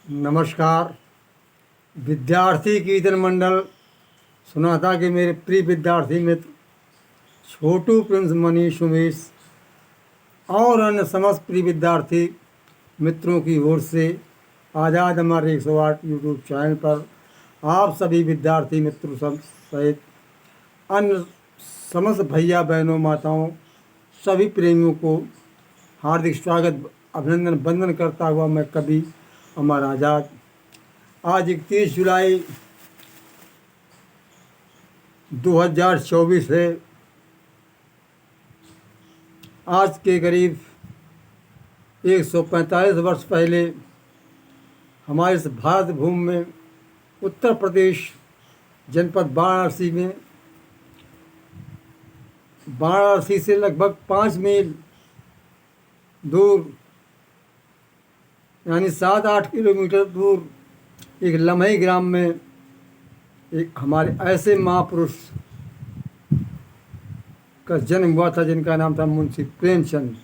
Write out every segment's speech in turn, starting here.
नमस्कार। विद्यार्थी कीर्तन मंडल सुना था कि मेरे प्रिय विद्यार्थी मित्र छोटू प्रिंस मनीष उमेश और अन्य समस्त प्रिय विद्यार्थी मित्रों की ओर से आज़ाद अमर 108 यूट्यूब चैनल पर आप सभी विद्यार्थी मित्रों सब सहित अन्य समस्त भैया बहनों माताओं सभी प्रेमियों को हार्दिक स्वागत अभिनंदन वंदन करता हुआ मैं कवि अमर आज़ाद आज 31 जुलाई 2024 है। आज के करीब 145 वर्ष पहले हमारे इस भारत भूमि में उत्तर प्रदेश जनपद वाराणसी से लगभग 5 मील दूर यानी 7-8 किलोमीटर दूर एक लम्हे ग्राम में एक हमारे ऐसे महापुरुष का जन्म हुआ था जिनका नाम था मुंशी प्रेमचंद,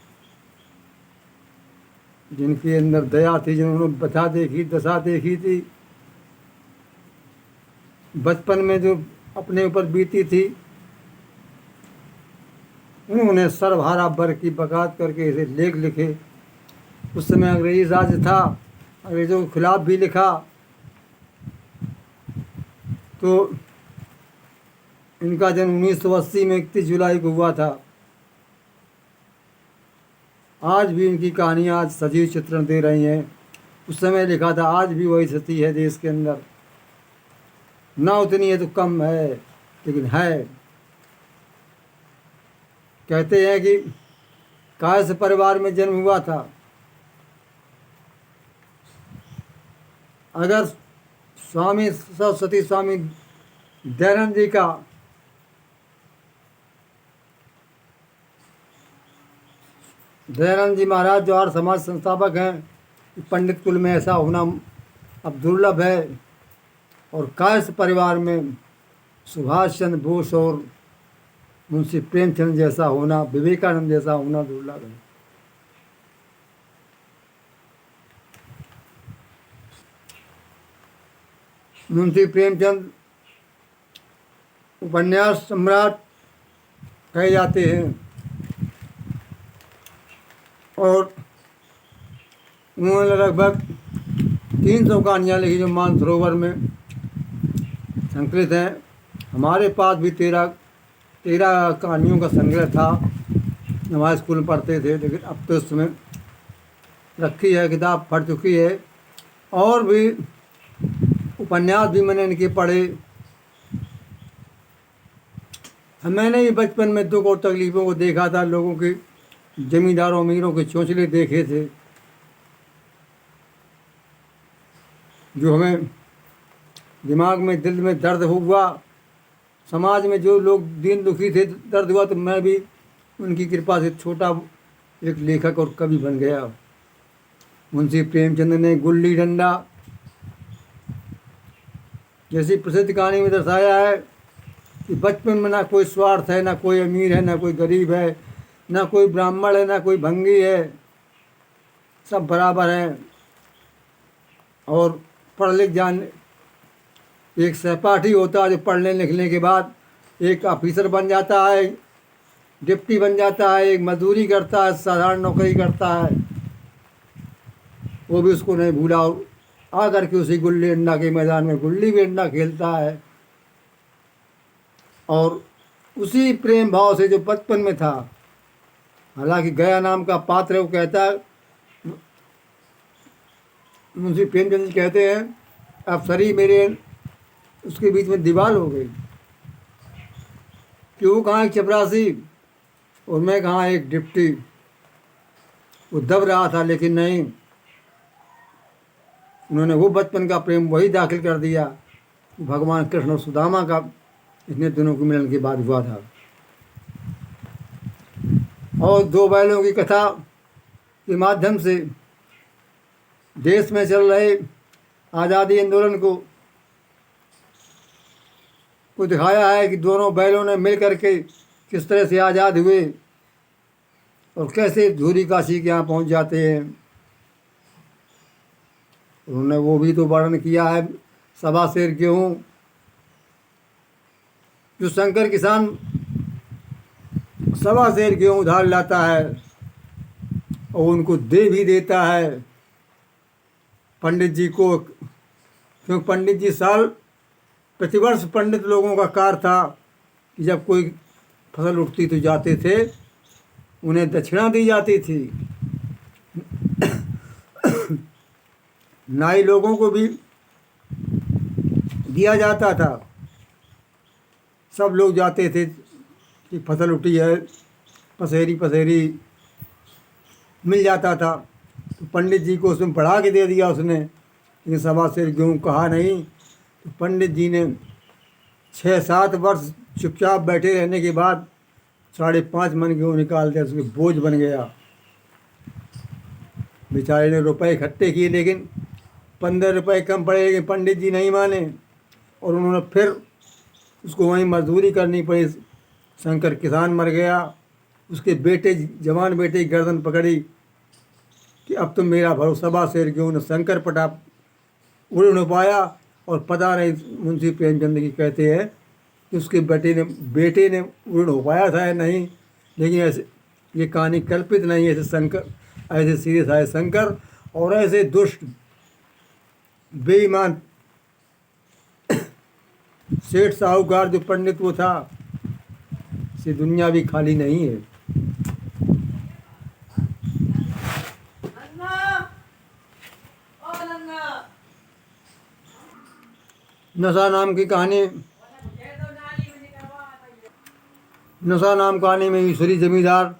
जिनके अंदर दया थी, जिन्होंने दशा देखी थी। बचपन में जो अपने ऊपर बीती थी उन्होंने सर्वहारा वर्ग की बगावत करके इसे लेख लिखे। उस समय अंग्रेजी राज था, अंग्रेज़ों के खिलाफ भी लिखा। तो इनका जन्म 1980 में 31 जुलाई को हुआ था। आज भी इनकी कहानियाँ आज सजीव चित्रण दे रही हैं। उस समय लिखा था, आज भी वही स्थिति है देश के अंदर। ना उतनी है तो कम है, लेकिन है। कहते हैं कि कायस्थ परिवार में जन्म हुआ था। अगर स्वामी सरस्वती स्वामी दयानंद जी का दयानंद जी महाराज जो आर्य समाज संस्थापक हैं, पंडित कुल में ऐसा होना अब दुर्लभ है। और कायस्थ परिवार में सुभाष चंद्र बोस और मुंशी प्रेमचंद जैसा होना, विवेकानंद जैसा होना दुर्लभ है। मुंशी प्रेमचंद उपन्यास सम्राट कहे जाते हैं और उन्होंने लगभग 300 कहानियाँ लिखी जो मानसरोवर में संकलित हैं। हमारे पास भी 13 कहानियों का संग्रह था, हमारे स्कूल में पढ़ते थे, लेकिन अब तो उसमें रखी है, किताब फट चुकी है। और भी उपन्यास भी मैंने इनके पढ़े। मैंने भी बचपन में दुख और तकलीफ़ों को देखा था, लोगों के जमींदारों अमीरों के चोंचले देखे थे, जो हमें दिमाग में दिल में दर्द हुआ। समाज में जो लोग दीन दुखी थे, दर्द हुआ, तो मैं भी उनकी कृपा से छोटा एक लेखक और कवि बन गया। मुंशी प्रेमचंद ने गुल्ली डंडा जैसी प्रसिद्ध कहानी में दर्शाया है कि बचपन में ना कोई स्वार्थ है, ना कोई अमीर है, ना कोई गरीब है, ना कोई ब्राह्मण है, ना कोई भंगी है, सब बराबर हैं। और पढ़ लिख जाने एक सहपाठी होता है जो पढ़ने लिखने के बाद एक ऑफिसर बन जाता है, डिप्टी बन जाता है, एक मजदूरी करता है, साधारण नौकरी करता है, वो भी उसको नहीं भूला। आकर के उसी गुल्ली डंडा के मैदान में गुल्ली भी डंडा खेलता है। और उसी प्रेम भाव से जो बचपन में था, हालांकि गया नाम का पात्र है, वो कहता है, मुंशी प्रेमचंद जी कहते हैं, अब शरीर मेरे उसके बीच में दीवार हो गई कि वो कहाँ एक चपरासी और मैं कहाँ एक डिप्टी। वो दब रहा था, लेकिन नहीं, उन्होंने वो बचपन का प्रेम वही दाखिल कर दिया। भगवान कृष्ण और सुदामा का इतने दिनों के मिलन के बाद हुआ था। और 2 बैलों की कथा के माध्यम से देश में चल रहे आज़ादी आंदोलन को दिखाया है कि दोनों बैलों ने मिल करके किस तरह से आज़ाद हुए और कैसे धूरी काशी के यहाँ पहुँच जाते हैं। उन्होंने वो भी तो वर्णन किया है, सवा शेर गेहूँ जो शंकर किसान सवा शेर गेहूँ उधार लाता है और उनको दे भी देता है पंडित जी को, क्योंकि पंडित जी प्रतिवर्ष पंडित लोगों का कार्य था कि जब कोई फसल उठती तो जाते थे, उन्हें दक्षिणा दी जाती थी। नाई लोगों को भी दिया जाता था। सब लोग जाते थे कि फसल उठी है, पसेरी पसेरी मिल जाता था। तो पंडित जी को उसमें बढ़ा के दे दिया उसने, लेकिन सवा शेर गेहूँ कहा नहीं। तो पंडित जी ने 6-7 वर्ष चुपचाप बैठे रहने के बाद 5.5 मन गेहूँ निकाल दिया, उसके बोझ बन गया। बेचारे ने रुपए इकट्ठे किए, लेकिन 15 रुपये कम पड़े, लेकिन पंडित जी नहीं माने और उन्होंने फिर उसको वहीं मजदूरी करनी पड़ी। शंकर किसान मर गया। उसके बेटे, जवान बेटे की गर्दन पकड़ी कि अब तो मेरा भरोसा, सवा शेर गेहूँ ने शंकर पटा उड़ नहीं पाया। और पता नहीं मुंशी प्रेमचंद की कहते हैं कि उसके बेटे ने उड़ हो पाया था या नहीं, लेकिन ऐसे ये कहानी कल्पित नहीं है। ऐसे सीधे साधे शंकर और ऐसे दुष्ट बेईमान सेठ साहूकार जो पंडित वो था, से दुनिया भी खाली नहीं है। नशा नाम की कहानी, नशा नाम कहानी में ईश्वरी जमींदार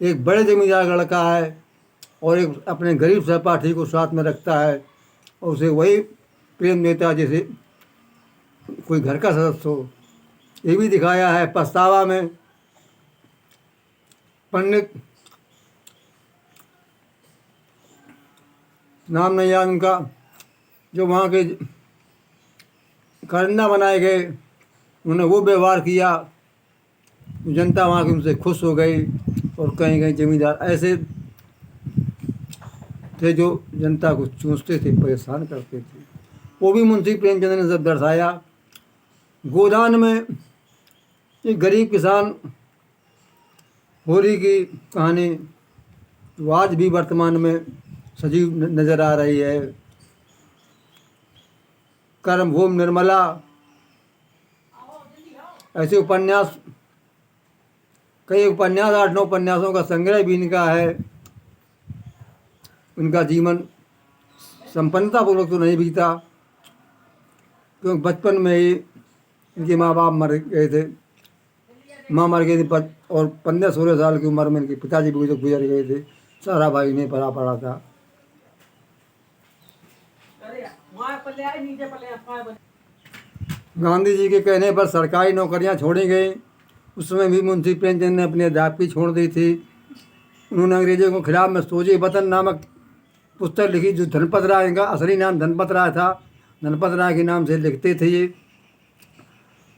एक बड़े जमींदार का लड़का है और एक अपने गरीब सहपाठी को साथ में रखता है और उसे वही प्रेम देता है जैसे कोई घर का सदस्य हो। ये भी दिखाया है पछतावा में। पंडित नाम नहीं याद उनका, जो वहाँ के करंदा बनाए गए, उन्होंने वो व्यवहार किया, जनता वहाँ की उनसे खुश हो गई। और कहीं कहीं जमींदार ऐसे थे जो जनता को चूसते थे, परेशान करते थे। वो भी मुंशी प्रेमचंद ने सब दर्शाया। गोदान में एक गरीब किसान होरी की कहानी जो आज भी वर्तमान में सजीव नज़र आ रही है। कर्म भूमि निर्मला, ऐसे उपन्यास, कई उपन्यास, 8-9 उपन्यासों का संग्रह भी इनका है। उनका जीवन संपन्नतापूर्वक तो नहीं बीता, क्योंकि बचपन में ही इनके माँ बाप मर गए थे। माँ मर गई थी और 15-16 साल की उम्र में इनके पिताजी भी गुजर गए थे। सारा भाई नहीं पढ़ा था। गांधी जी के कहने पर सरकारी नौकरियां छोड़ी गई। उस समय भी मुंशी प्रेमचंद ने अपनी अध्यापकी छोड़ दी थी। उन्होंने अंग्रेजों के खिलाफ में सोजे वतन नामक पुस्तक लिखी, जो धनपत राय, इनका असली नाम धनपत राय था, धनपत राय के नाम से लिखते थे ये।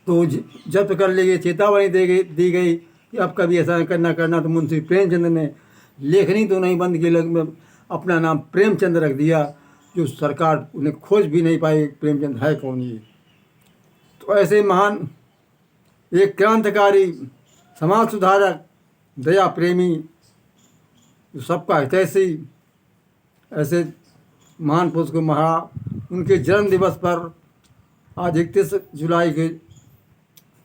तो जब्त कर ली गई, चेतावनी दी गई कि अब कभी ऐसा करना। तो मुंशी प्रेमचंद ने लेखनी तो नहीं बंद की, लेकिन अपना नाम प्रेमचंद रख दिया, जो सरकार उन्हें खोज भी नहीं पाई प्रेमचंद है कौन ये। तो ऐसे महान एक क्रांतिकारी, समाज सुधारक, दया प्रेमी, जो सबका हितैषी, ऐसे महान पुरुष को उनके जन्म दिवस पर आज 31 जुलाई के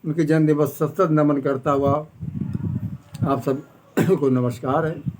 उनके जन्म दिवस सशक्त नमन करता हुआ आप सब को नमस्कार है।